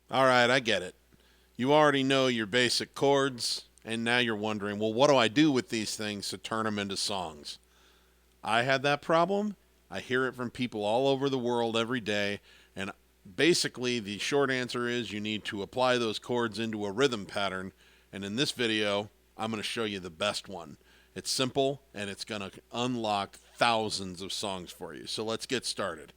All right, I get it. You already know your basic chords, and now you're wondering, well, what do I do with these things to turn them into songs? I had that problem. I hear it from people all over the world every day, and basically the short answer is you need to apply those chords into a rhythm pattern, and in this video, I'm going to show you the best one. It's simple, and it's going to unlock thousands of songs for you. So let's get started.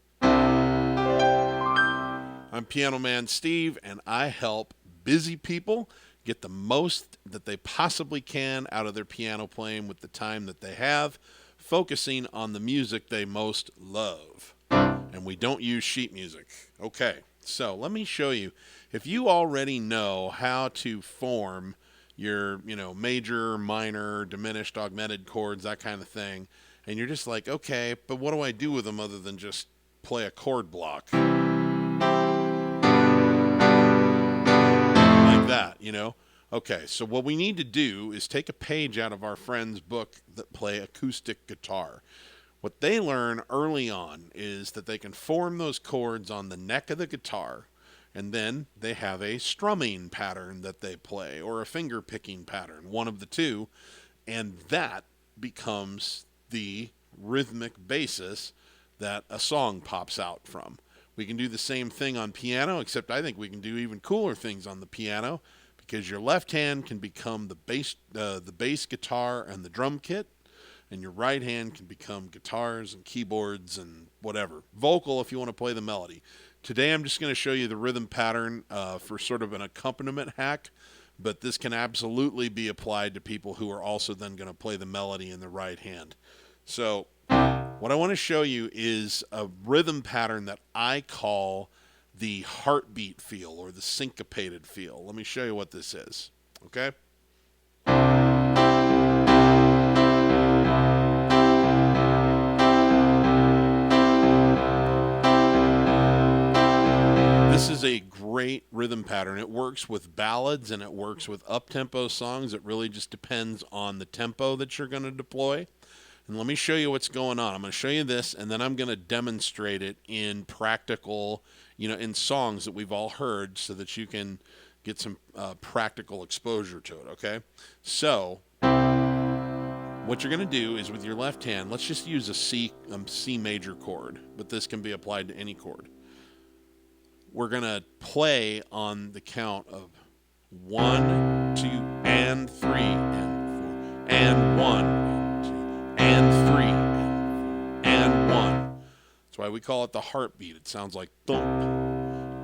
I'm Piano Man Steve, and I help busy people get the most that they possibly can out of their piano playing with the time that they have, focusing on the music they most love. And we don't use sheet music. Okay, so let me show you. If you already know how to form your, major, minor, diminished, augmented chords, that kind of thing, and you're just like, okay, but what do I do with them other than just play a chord block? Like that. Okay, so what we need to do is take a page out of our friend's book that play acoustic guitar. What they learn early on is that they can form those chords on the neck of the guitar, and then they have a strumming pattern that they play or a finger picking pattern, one of the two, and that becomes the rhythmic basis that a song pops out from. We can do the same thing on piano, except I think we can do even cooler things on the piano because your left hand can become the bass guitar and the drum kit, and your right hand can become guitars and keyboards and whatever. Vocal if you want to play the melody. Today I'm just going to show you the rhythm pattern for sort of an accompaniment hack, but this can absolutely be applied to people who are also then going to play the melody in the right hand. So what I want to show you is a rhythm pattern that I call the heartbeat feel or the syncopated feel. Let me show you what this is. Okay? This is a great rhythm pattern. It works with ballads and it works with up-tempo songs. It really just depends on the tempo that you're going to deploy. And let me show you what's going on. I'm going to show you this, and then I'm going to demonstrate it in practical, in songs that we've all heard so that you can get some practical exposure to it, okay? So what you're going to do is with your left hand, let's just use a C major chord, but this can be applied to any chord. We're going to play on the count of 1, 2, and 3, and 4, and 1, and 2, and 3, and 1. That's why we call it the heartbeat. It sounds like thump,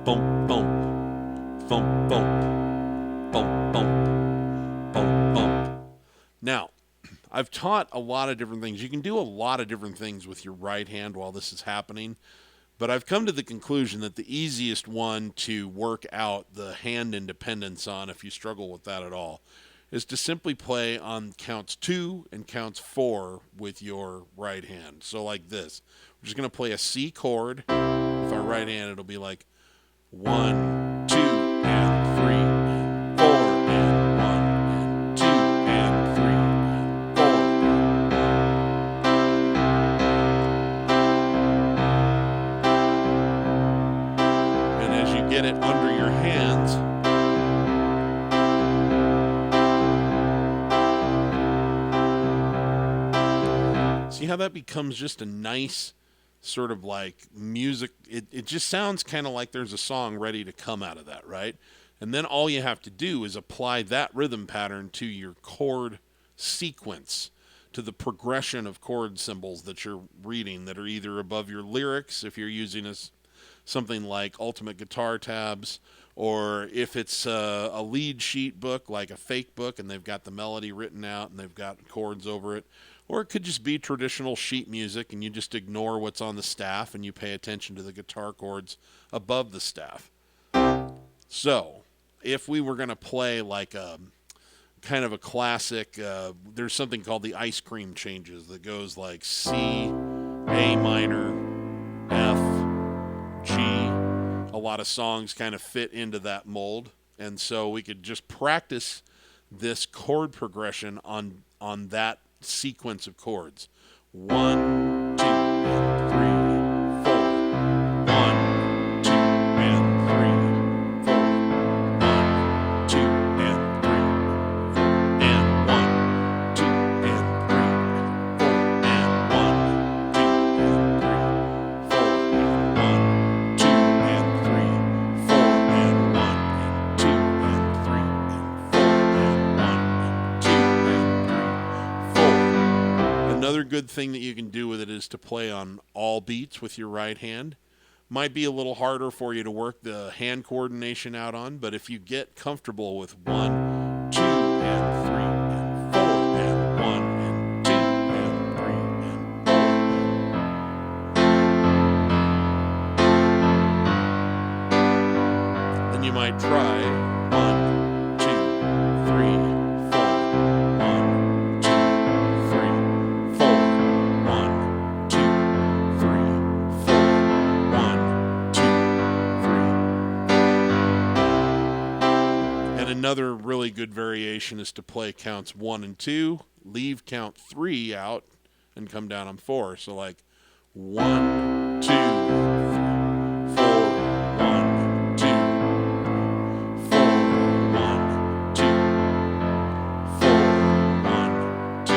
bump, bump, thump, bump, bump, bump, bump, bump. Now, I've taught a lot of different things. You can do a lot of different things with your right hand while this is happening. But I've come to the conclusion that the easiest one to work out the hand independence on, if you struggle with that at all, is to simply play on counts 2 and counts 4 with your right hand. So like this. We're just going to play a C chord. With our right hand, it'll be like 1, 2, and 3, and 4, and 1, and 2, and 3, and 4. And as you get it under your hands, see how that becomes just a nice sort of like music. It just sounds kind of like there's a song ready to come out of that, right? And then all you have to do is apply that rhythm pattern to your chord sequence, to the progression of chord symbols that you're reading that are either above your lyrics if you're using something like Ultimate Guitar Tabs, or if it's a lead sheet book like a fake book and they've got the melody written out and they've got chords over it. Or it could just be traditional sheet music and you just ignore what's on the staff and you pay attention to the guitar chords above the staff. So, if we were going to play like a kind of a classic, there's something called the ice cream changes that goes like C, A minor, F, G. A lot of songs kind of fit into that mold. And so we could just practice this chord progression on that sequence of chords. 1, 2, and 3, 4. 1, 2, and 3, 4. good thing that you can do with it is to play on all beats with your right hand. Might be a little harder for you to work the hand coordination out on, but if you get comfortable with 1, 2, and 3, and 4, and 1, and 2, and 3, and 4, then you might try 1, 2, 3, 4, 1, 2, 3, 4, 1, 2, 3, 4, 1, 2, 3. And another really good variation is to play counts 1 and 2, leave count 3 out, and come down on 4. So like 1, 2, 3, 4, 1, 2, 4, 1, 2, 4, 1, 2,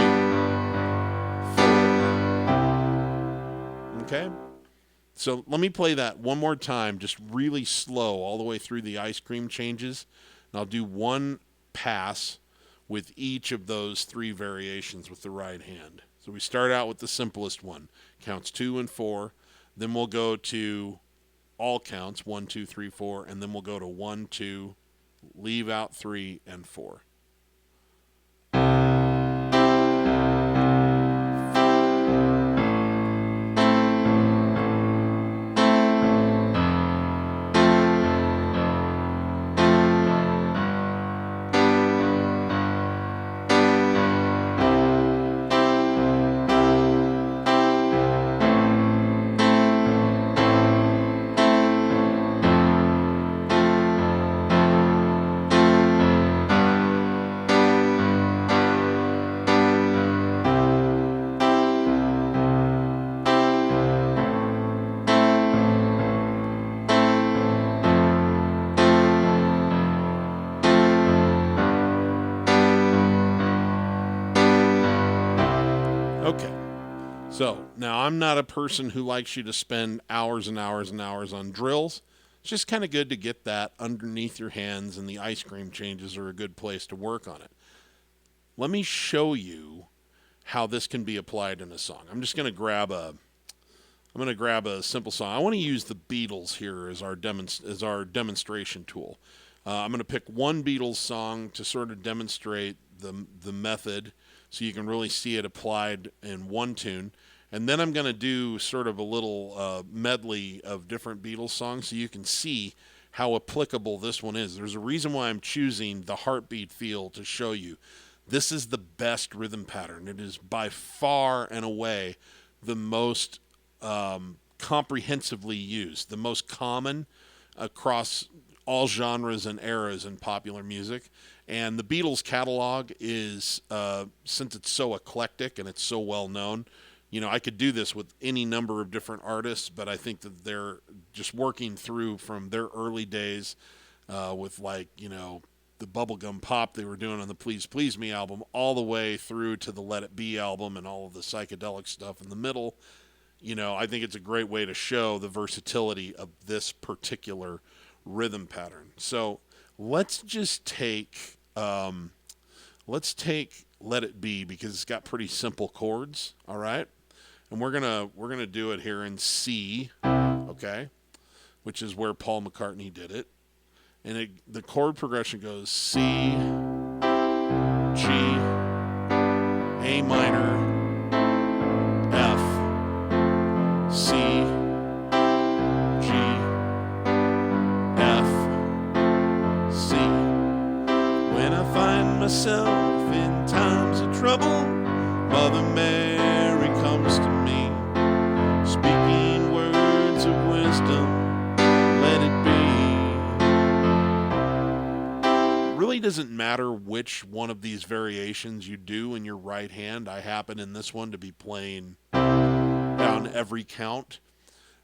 4. Okay? So let me play that one more time, just really slow all the way through the ice cream changes. And I'll do one pass with each of those 3 variations with the right hand. So we start out with the simplest one, counts 2 and 4. Then we'll go to all counts, 1, 2, 3, 4. And then we'll go to 1, 2, leave out 3 and 4. Okay, so now I'm not a person who likes you to spend hours and hours and hours on drills. It's just kind of good to get that underneath your hands, and the ice cream changes are a good place to work on it. Let me show you how this can be applied in a song. I'm going to grab a simple song. I want to use the Beatles here as our demonstration tool. I'm going to pick one Beatles song to sort of demonstrate the method, so you can really see it applied in one tune. And then I'm going to do sort of a little medley of different Beatles songs so you can see how applicable this one is. There's a reason why I'm choosing the heartbeat feel to show you. This is the best rhythm pattern. It is by far and away the most comprehensively used, the most common across all genres and eras in popular music. And the Beatles catalog is, since it's so eclectic and it's so well known, I could do this with any number of different artists, but I think that they're just working through from their early days with the bubblegum pop they were doing on the Please Please Me album, all the way through to the Let It Be album and all of the psychedelic stuff in the middle. I think it's a great way to show the versatility of this particular rhythm pattern. So let's just take Let It Be, because it's got pretty simple chords, all right? And we're gonna do it here in C, okay, which is where Paul McCartney did it. And the chord progression goes C, G, A minor, F, C, G, F, C. When I find myself in times of trouble, Mother Mary comes to me, speaking words of wisdom, let it be. Really doesn't matter which one of these variations you do in your right hand. I happen in this one to be playing down every count,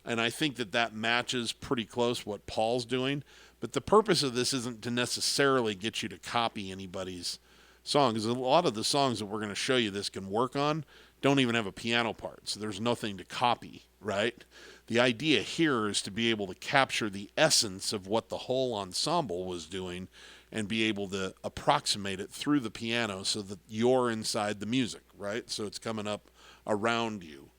and I think that matches pretty close what Paul's doing. But the purpose of this isn't to necessarily get you to copy anybody's song, because a lot of the songs that we're going to show you this can work on don't even have a piano part, so there's nothing to copy, right? The idea here is to be able to capture the essence of what the whole ensemble was doing and be able to approximate it through the piano so that you're inside the music, right? So it's coming up around you.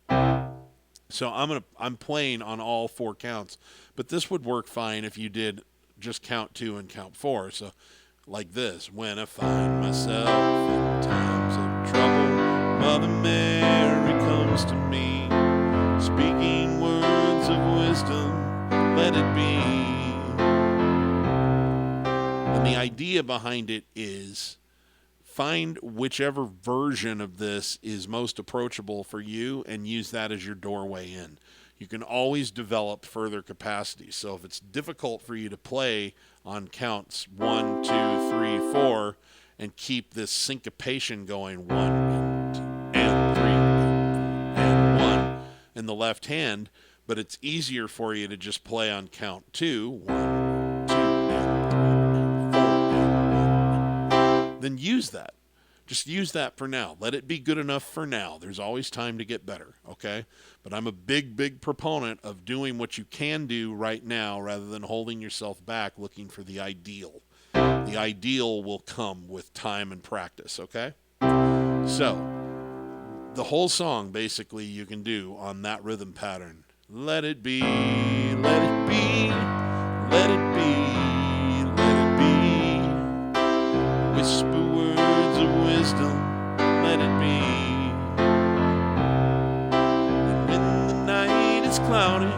So I'm playing on all 4 counts, but this would work fine if you did just count 2 and count 4. So like this: when I find myself in times of trouble, Mother Mary comes to me, speaking words of wisdom, let it be. And the idea behind it is find whichever version of this is most approachable for you and use that as your doorway in. You can always develop further capacity. So if it's difficult for you to play on counts 1, 2, 3, 4 and keep this syncopation going 1 and 2 and 3 and 1 in the left hand, but it's easier for you to just play on count 2, 1, 2 and 3 and 4 and 1, then use that. Just use that for now. Let it be good enough for now. There's always time to get better, okay? But I'm a big proponent of doing what you can do right now rather than holding yourself back looking for the ideal. The ideal will come with time and practice, okay? So, the whole song basically you can do on that rhythm pattern. Let it be, let it be, let it be, let it be. Whisper words of wisdom, let it be. And when the night is cloudy,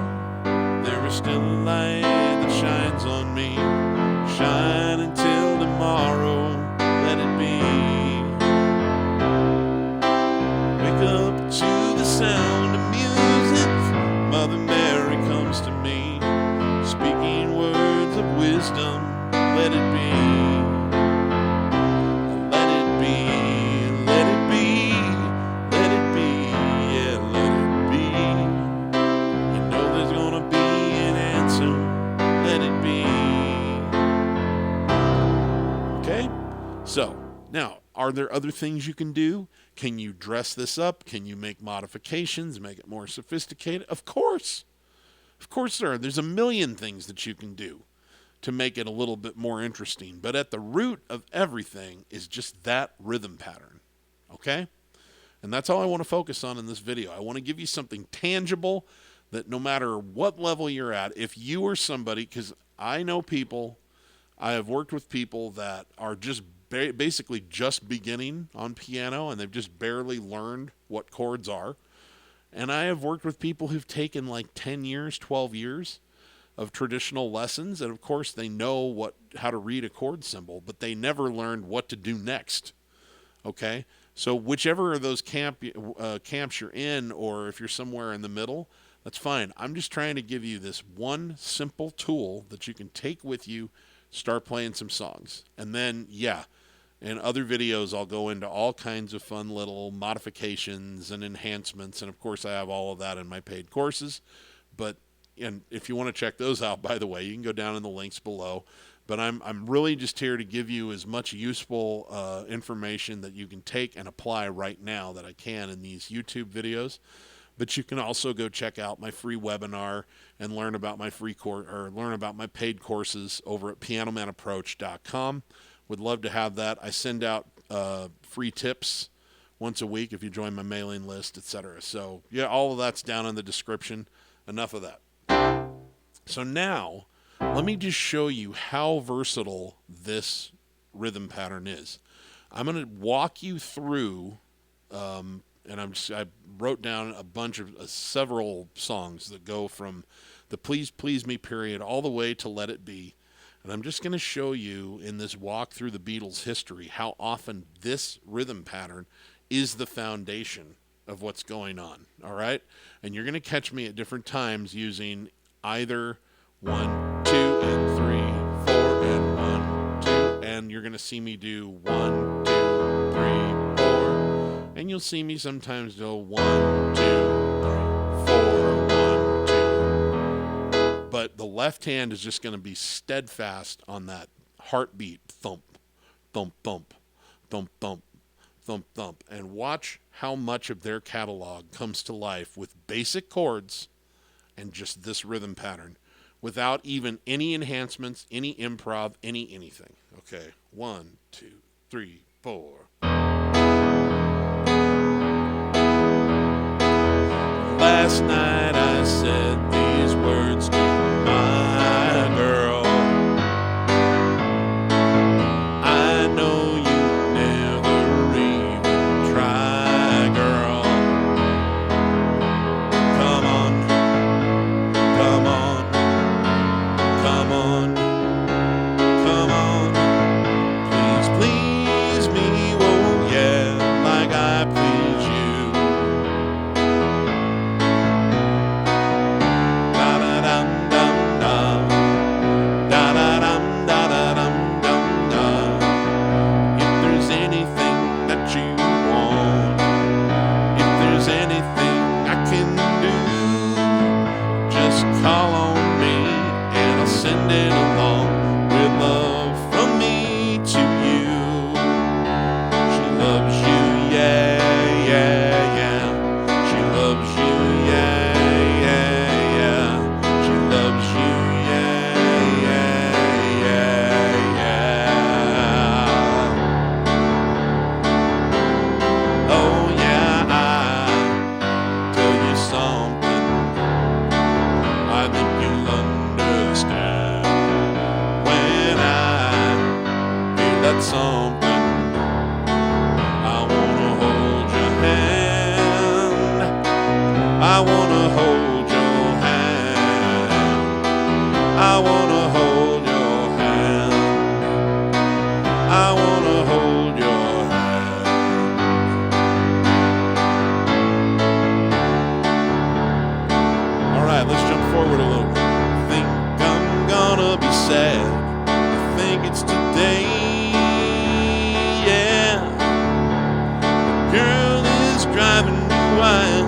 there is still a light that shines on me. Shine until tomorrow, let it be. Wake up to the sound of music, Mother Mary comes to me, speaking words of wisdom, let it be. So, now, are there other things you can do? Can you dress this up? Can you make modifications, make it more sophisticated? Of course. Of course there are. There's a million things that you can do to make it a little bit more interesting. But at the root of everything is just that rhythm pattern. Okay? And that's all I want to focus on in this video. I want to give you something tangible that no matter what level you're at, if you are somebody, because I know people, I have worked with people that are just basically just beginning on piano and they've just barely learned what chords are. And I have worked with people who've taken like 10 years, 12 years of traditional lessons. And of course they know how to read a chord symbol, but they never learned what to do next. Okay. So whichever of those camps you're in, or if you're somewhere in the middle, that's fine. I'm just trying to give you this one simple tool that you can take with you, start playing some songs. And then, in other videos, I'll go into all kinds of fun little modifications and enhancements. And of course, I have all of that in my paid courses. And if you want to check those out, by the way, you can go down in the links below. But I'm really just here to give you as much useful information that you can take and apply right now that I can in these YouTube videos. But you can also go check out my free webinar and learn about my learn about my paid courses over at pianomanapproach.com. Would love to have that. I send out free tips once a week if you join my mailing list, etc. So yeah, all of that's down in the description. Enough of that. So now, let me just show you how versatile this rhythm pattern is. I'm going to walk you through, and I wrote down a bunch of several songs that go from the Please Please Me period all the way to Let It Be. And I'm just going to show you in this walk through the Beatles' history how often this rhythm pattern is the foundation of what's going on. All right? And you're going to catch me at different times using either 1, 2, and 3, 4, and 1, 2. And you're going to see me do 1, 2, 3, 4. And you'll see me sometimes go 1, 2, 3, 4, 1, 2. But the left hand is just going to be steadfast on that heartbeat. Thump, thump, thump, thump, thump, thump, thump. And watch how much of their catalog comes to life with basic chords and just this rhythm pattern without even any enhancements, any improv, anything. Okay, 1, 2, 3, 4. last night I said these words to my girl. I know you never even try, girl. Come on, come on, come on, come on. Please, please me, oh yeah, like I please you. Da-da-dum-dum-dum, da-da-dum-da-da-dum-dum-dum. If there's anything that you want, if there's anything I can do, just call on me and I'll send it along with love from me to you. She loves you, yeah, yeah, yeah. She loves you, yeah, yeah, yeah. She loves you, yeah, yeah, yeah, yeah. Oh yeah, I tell you something I think you'll understand when I feel that something. I wanna hold your hand. I wanna hold your hand. I wanna hold your hand. I wanna hold your hand. All right, let's jump forward a little. Think I'm gonna be sad. I think it's today. Yeah, the girl is driving me wild.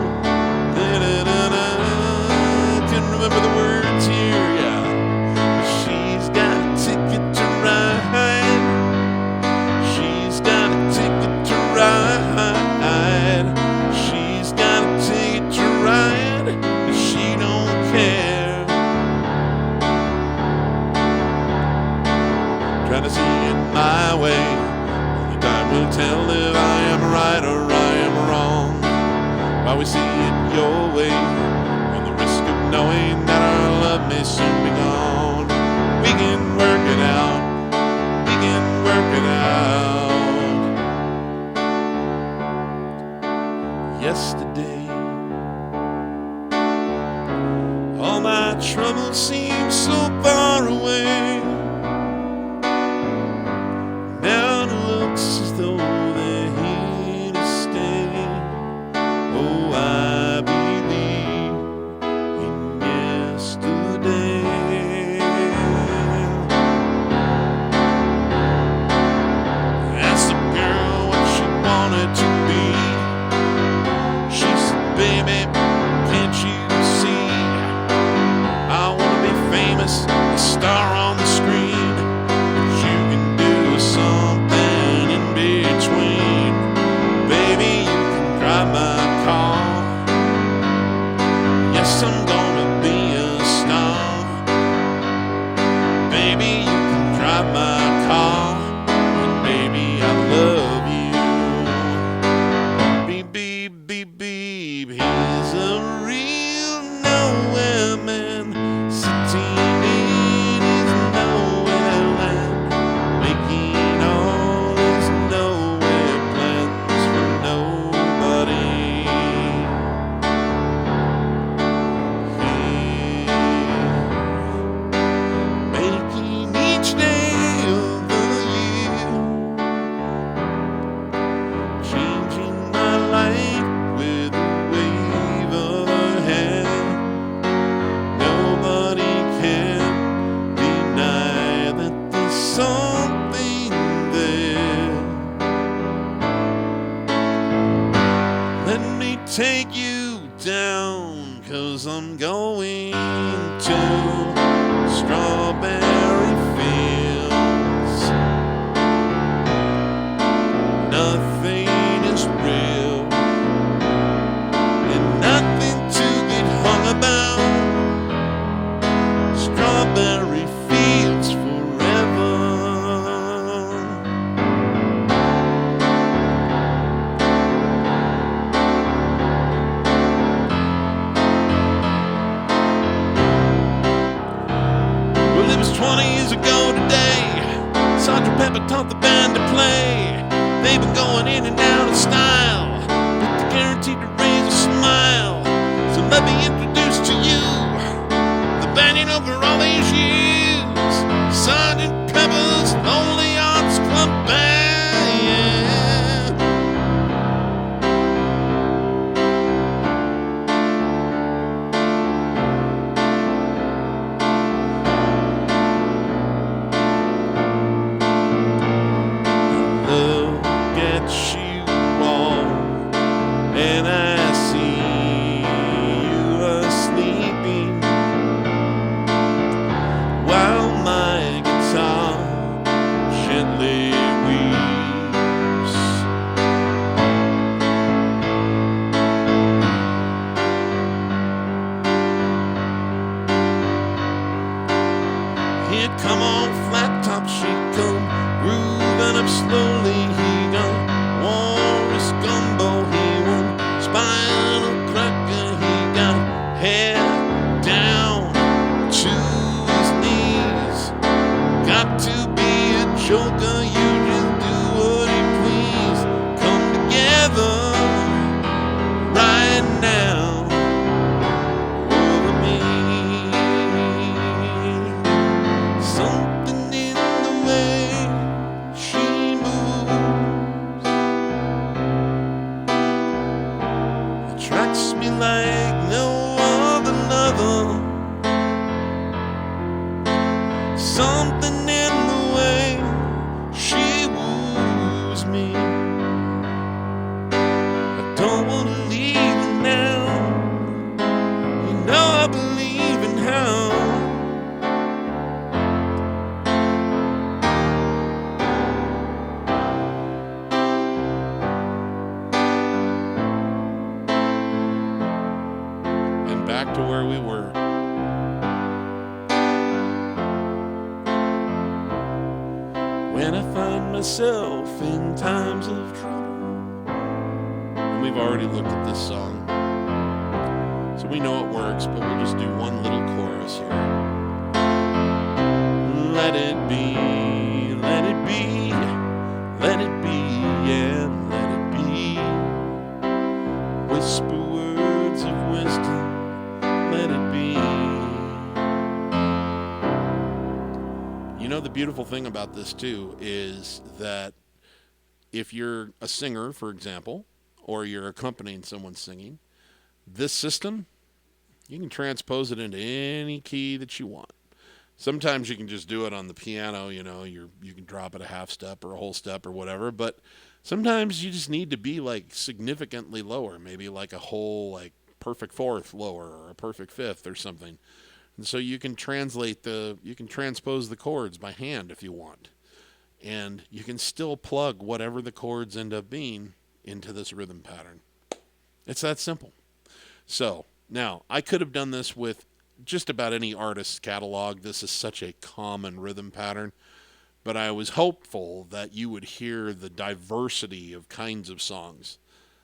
Da-da-da-da. Can't remember the words here. Yeah, she's got a ticket to ride. She's got a ticket to ride. She's got a ticket to ride, and she don't care. Trying to see it my way. Only time will tell if I am right or I am wrong. While we see it your way, on the risk of knowing that our love may soon be gone, we can work it out. We can work it out. Yesterday, all my troubles seem so far away. Now it looks as though they're here to stay. Oh, I believe in yesterday. Asked the girl what she wanted to be. She said, baby, can't you see? I wanna be famous, a star on the screen, but you can do something in between. Baby, you can drive my car. Yes, I'm gonna be a star. Baby, you can drive my car, and baby, I love you. Beep, beep, beep, beep. He's a real nowhere man, sitting in his nowhere land, making all his nowhere plans for nobody. Making each day of the year, changing my life with a wave of her hand. Nobody can deny that there's something there. Let me take you down, 'cause I'm going to strawberry fields. Nothing is real, and nothing to get hung about. Strawberry fields forever. show today. Sgt. Pepper taught the band to play. They've been going in and out of style, but they're guaranteed to raise a smile. So let me introduce to you the band you know for all these years, Sgt. Pepper's Lonely Hearts Club Band. Look at you all, and I see you are sleeping, while my guitar gently weeps. Here come on flat top, she come grooving up slowly. He got Walrus Gumbo, he won Spinal Cracker. He got hair down to his knees. Got to be a joker, you just do what you please. Come together right now over me. Something in the way she moves attracts me like no other lover. Something in the way she woos me. I don't want to leave her now. You know I believe in how. And back to where we were. When I find myself in times of trouble. And we've already looked at this song, so we know it works, but we'll just do one little chorus here. Let it be, let it be, let it be, and let it be. Whisper words of wisdom, let it be. You know, the beautiful thing about this too is that if you're a singer, for example, or you're accompanying someone singing, this system, you can transpose it into any key that you want. Sometimes you can just do it on the piano, you know, you can drop it a half step or a whole step or whatever, but sometimes you just need to be like significantly lower, maybe like a whole like perfect fourth lower or a perfect fifth or something. And so you can transpose the chords by hand if you want. And you can still plug whatever the chords end up being into this rhythm pattern. It's that simple. So now I could have done this with just about any artist's catalog. This is such a common rhythm pattern. But I was hopeful that you would hear the diversity of kinds of songs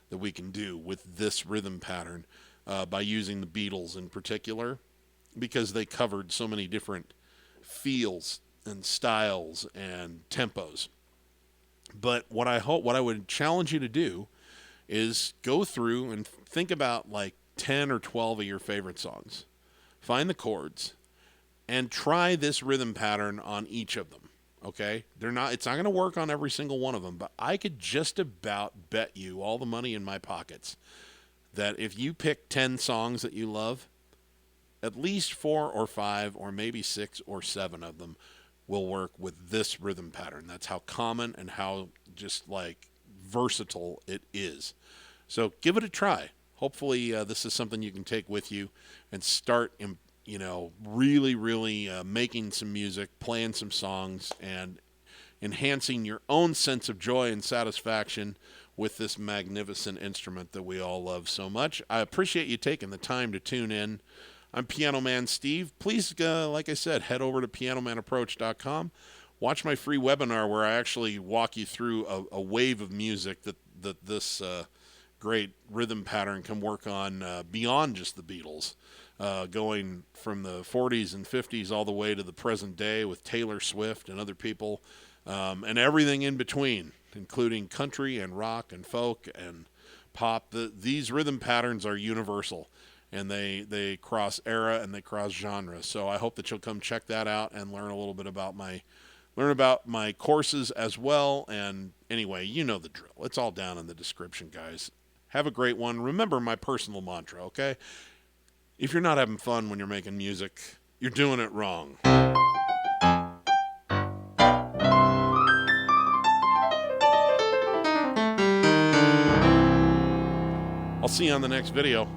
that we can do with this rhythm pattern by using the Beatles in particular, because they covered so many different feels and styles and tempos. But what I would challenge you to do is go through and think about like 10 or 12 of your favorite songs. Find the chords and try this rhythm pattern on each of them. Okay? It's not going to work on every single one of them, but I could just about bet you all the money in my pockets that if you pick 10 songs that you love, at least 4 or 5 or maybe 6 or 7 of them will work with this rhythm pattern. That's how common and how just like versatile it is. So give it a try. Hopefully this is something you can take with you and start, really making some music, playing some songs, and enhancing your own sense of joy and satisfaction with this magnificent instrument that we all love so much. I appreciate you taking the time to tune in. I'm Piano Man Steve. Please, like I said, head over to pianomanaapproach.com. Watch my free webinar where I actually walk you through a wave of music that this great rhythm pattern can work on beyond just the Beatles. going from the 40s and 50s all the way to the present day with Taylor Swift and other people, and everything in between, including country and rock and folk and pop. These rhythm patterns are universal, and they cross era and they cross genre. So I hope that you'll come check that out and learn a little bit about my courses as well. And anyway, you know the drill. It's all down in the description, guys. Have a great one. Remember my personal mantra, okay? If you're not having fun when you're making music, you're doing it wrong. I'll see you on the next video.